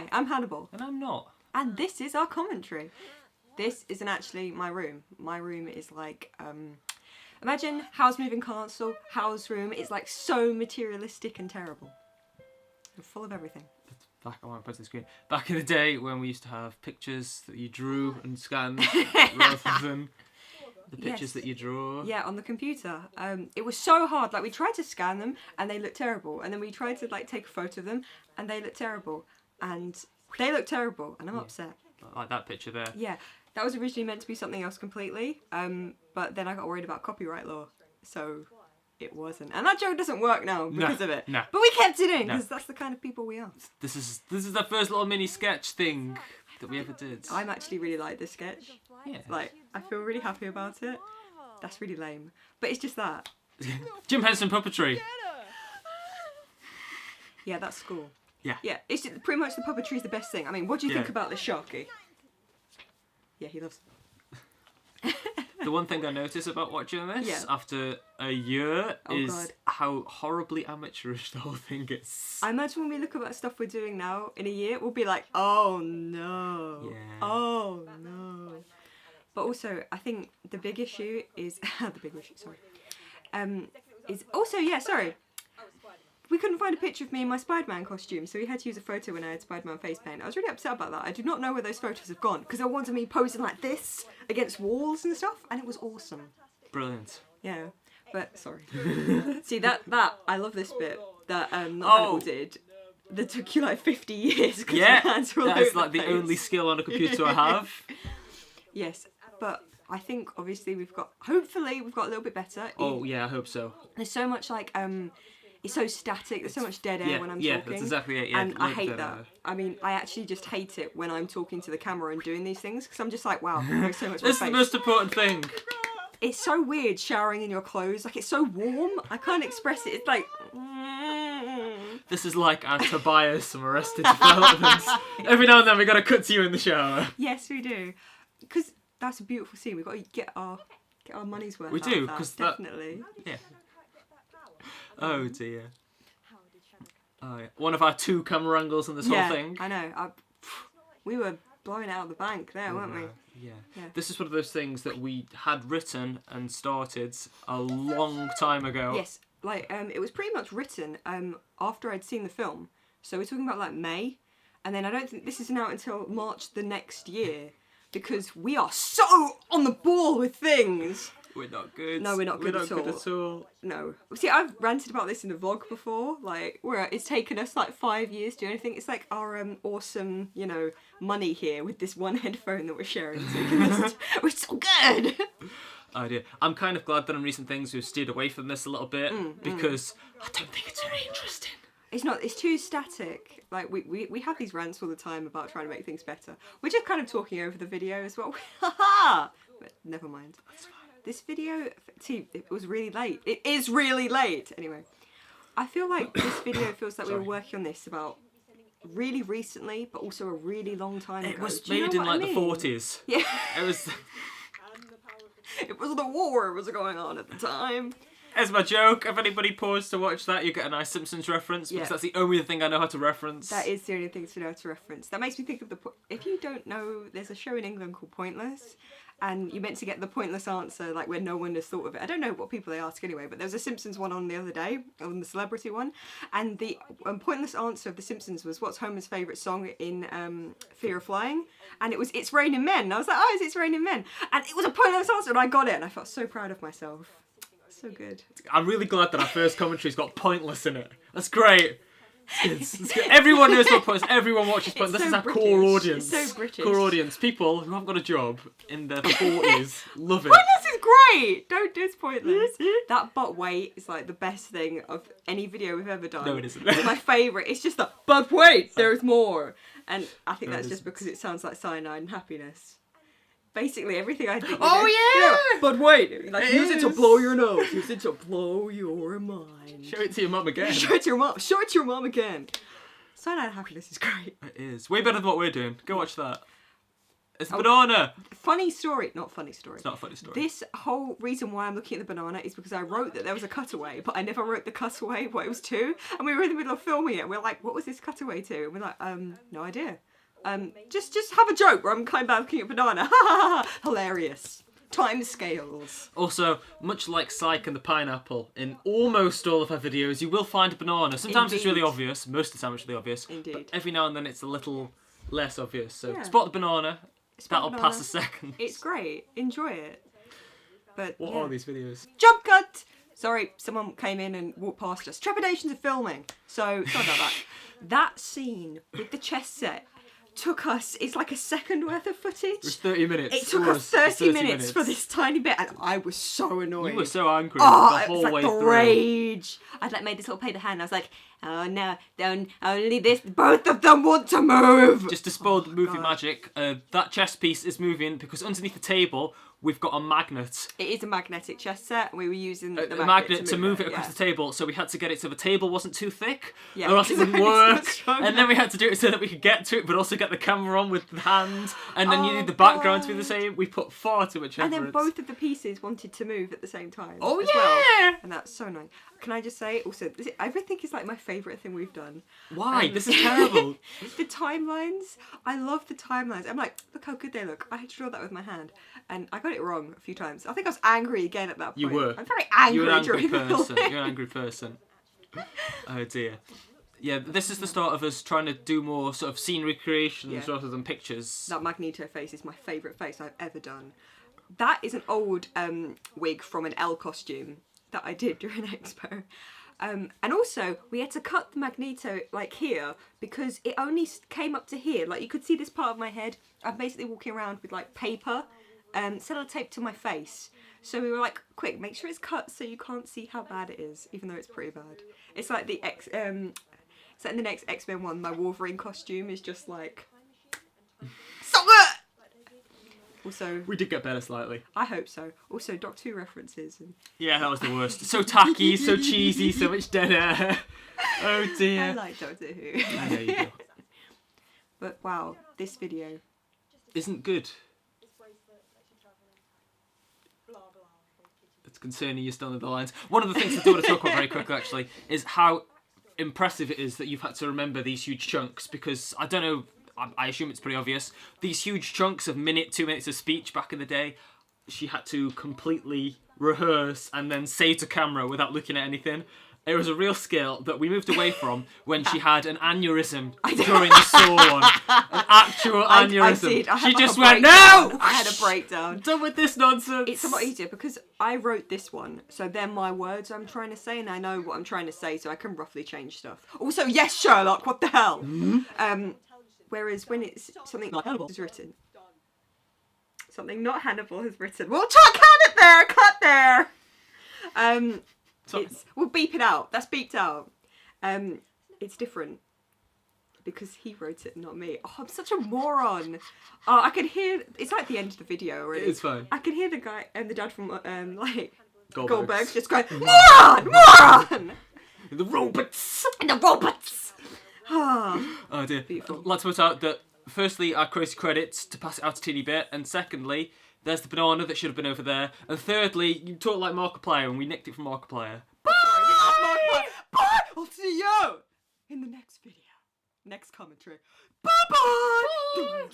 Hi, I'm Hannibal. And I'm not. And this is our commentary. This isn't actually my room. My room is like, imagine House Moving Castle, House Room. It's like so materialistic and terrible. And full of everything. Back, I want to put the screen. Back in the day when we used to have pictures that you drew and scanned rather than the pictures that you draw. Yeah, on the computer. It was so hard. Like we tried to scan them and they looked terrible, and then we tried to like take a photo of them and they looked terrible, and I'm upset. Like that picture there. Yeah, that was originally meant to be something else completely. But then I got worried about copyright law, so it wasn't. And that joke doesn't work now because of it. No. But we kept it in because that's the kind of people we are. This is the first little mini sketch thing that we ever did. I'm actually really like this sketch. Yeah. Like, I feel really happy about it. That's really lame. But it's just that. Jim Henson puppetry. Yeah, that's school. Yeah. Yeah, it's just, pretty much the puppetry is the best thing. I mean, what do you think about this Sharky? Yeah, he loves it. The one thing I notice about watching this after a year is how horribly amateurish the whole thing is. I imagine when we look at that stuff we're doing now in a year, we'll be like, oh no. Yeah. Oh no. But also, I think the big issue is is also, we couldn't find a picture of me in my Spider-Man costume, so we had to use a photo when I had Spider-Man face paint. I was really upset about that. I do not know where those photos have gone, because I wanted me posing like this against walls and stuff, and it was awesome. Brilliant. Yeah, but sorry. See, that I love this bit that Not Hanable did. That took you like 50 years. Yeah, my hands were that's like the only skill on a computer I have. Yes, but I think obviously hopefully we've got a little bit better. Oh yeah, I hope so. There's so much like it's so static. There's so much dead air when I'm talking. Yeah, that's exactly it. Yeah, and I hate that. I mean, I actually just hate it when I'm talking to the camera and doing these things, because I'm just like, wow, there's so much. This is the most important thing. It's so weird showering in your clothes. Like, it's so warm. I can't express it. It's like. This is like our Tobias from Arrested Development. Every now and then we got to cut to you in the shower. Yes, we do. Because that's a beautiful scene. We've got to get our money's worth. We do, because definitely. Yeah. Oh dear. Oh, yeah. One of our 2 camera angles in this whole thing. I know. We were blowing it out of the bank there, weren't we? Yeah. This is one of those things that we had written and started a long time ago. Yes, like it was pretty much written after I'd seen the film. So we're talking about like May, and then I don't think this isn't out until March the next year, because we are so on the ball with things. We're not good. No, we're not good at all. No. See, I've ranted about this in the vlog before, like, where it's taken us like 5 years to do anything. It's like our awesome, money here with this one headphone that we're sharing. So we're so good! Oh dear. I'm kind of glad that in recent things we've steered away from this a little bit, because I don't think it's very interesting. It's not, it's too static. Like, we have these rants all the time about trying to make things better. We're just kind of talking over the video as well. But never mind. That's fine. This video, see, it was really late. It is really late! Anyway, I feel like this video feels like we were working on this about really recently, but also a really long time ago. It was made in like the 40s. Yeah. It was... It was the war was going on at the time. As my joke, if anybody paused to watch that, you get a nice Simpsons reference, because that's the only thing I know how to reference. That is the only thing to know how to reference. That makes me think of if you don't know, there's a show in England called Pointless, and you're meant to get the pointless answer, like where no one has thought of it. I don't know what people they ask anyway, but there was a Simpsons one on the other day, on the celebrity one, and the pointless answer of the Simpsons was, what's Homer's favourite song in Fear of Flying? And it was It's Raining Men. And I was like, oh, It's Raining Men. And it was a pointless answer, and I got it, and I felt so proud of myself. So good. I'm really glad that our first commentary's got Pointless in it. That's great. It's good. Everyone knows what Pointless. Everyone watches Pointless. This is our core audience. It's so British. Core audience. People who haven't got a job in their 40s love it. Pointless is great. Don't do Pointless. That but wait is like the best thing of any video we've ever done. No, it isn't. It's my favourite. It's just the but wait, there's more. And I think that's just because it sounds like cyanide and happiness. Basically everything I think. But wait, like use it to blow your nose. Use it to blow your mind. Show it to your mum again. Show it to your mum. Show it to your mum again. Cyanide and happiness is great. It is way better than what we're doing. Go watch that. It's a banana. Funny story. Not funny story. It's not a funny story. This whole reason why I'm looking at the banana is because I wrote that there was a cutaway, but I never wrote the cutaway, what it was to. And we were in the middle of filming it, and we're like, what was this cutaway to? And we're like, no idea. Just have a joke where I'm kind of looking at banana. Ha ha ha! Hilarious. Time scales. Also, much like Psyche and the pineapple, in almost all of our videos, you will find a banana. Sometimes it's really Indeed. obvious. Most of the time it's really obvious. Indeed. But every now and then it's a little less obvious. So Yeah. spot the banana. Spot That'll the pass banana. a second. It's great. Enjoy it. But What yeah. are these videos? Jump cut! Sorry, someone came in and walked past us. Trepidations of filming. So, sorry about that. That scene with the chess set took us, it's like a second worth of footage. It was 30 minutes. It took us 30 minutes for this tiny bit, and I was so annoyed. You were so angry Oh, the it whole was like way the through. rage. I'd like made this little paper hand. I was like, oh no, don't only this. Both of them want to move. Just to spoil the movie God. magic, that chess piece is moving because underneath the table we've got a magnet. It is a magnetic chess set. We were using the A magnet to move it yeah. across the table, so we had to get it so the table wasn't too thick, Yeah, or else it because wouldn't it's not work. strong And then we had to do it so that we could get to it, but also get the camera on with the hand. And then you Oh, need the background to be God. the same. We put far too much effort. And then both of the pieces wanted to move at the same time. Oh as well. yeah! And that's so annoying. Can I just say, also, I think it's like my favourite thing we've done. Why? This is terrible. The timelines. I love the timelines. I'm like, look how good they look. I had to draw that with my hand. And I got it wrong a few times. I think I was angry again at that point. You were. I'm very angry You're an angry during the person. film. You're an angry person. Oh dear. Yeah, this is the start of us trying to do more sort of scene recreations Yeah. rather than pictures. That Magneto face is my favourite face I've ever done. That is an old wig from an L costume that I did during Expo. And also, we had to cut the Magneto, like, here, because it only came up to here. Like, you could see this part of my head. I'm basically walking around with, like, paper, sellotape to my face. So we were like, quick, make sure it's cut so you can't see how bad it is, even though it's pretty bad. It's like the it's like in the next X-Men one, my Wolverine costume is just like... Stop it! Also, We did get better slightly. I hope so. Also, Doctor Who references. And Yeah, that was the worst. So tacky, so cheesy, so much dead air. Oh I dear. like Doctor Who. I know you do. But wow, this video. Isn't good. It's concerning you're still in the lines. One of the things I do want to talk about very quickly, actually, is how impressive it is that you've had to remember these huge chunks, because I don't know, I assume it's pretty obvious, these huge chunks of 2 minutes of speech back in the day, she had to completely rehearse and then say to camera without looking at anything. It was a real skill that we moved away from when she had an aneurysm during the Saw one. An actual aneurysm. I did. I had She like just a went, breakdown. no! I had a breakdown. Done with this nonsense. It's a lot easier because I wrote this one, so they're my words I'm trying to say, and I know what I'm trying to say, so I can roughly change stuff. Also, yes, Sherlock, what the hell? Whereas when it's something Not Hannibal. is written, something not Hannibal has written. Well, cut it there, cut there. We'll beep it out. That's beeped out. It's different because he wrote it, not me. Oh, I'm such a moron. Oh, I can hear. It's like the end of the video already. It's fine. I can hear the guy and the dad from like Goldbergs. Goldbergs just going moron. The robots. And the robots. Ah. Oh dear. Beautiful. Let's point out that firstly, our crazy credits to pass it out a teeny bit, and secondly, there's the banana that should have been over there, and thirdly, you talk like Markiplier, and we nicked it from Markiplier. Bye. Bye. I'll see you in the next video. Next commentary. Bye bye.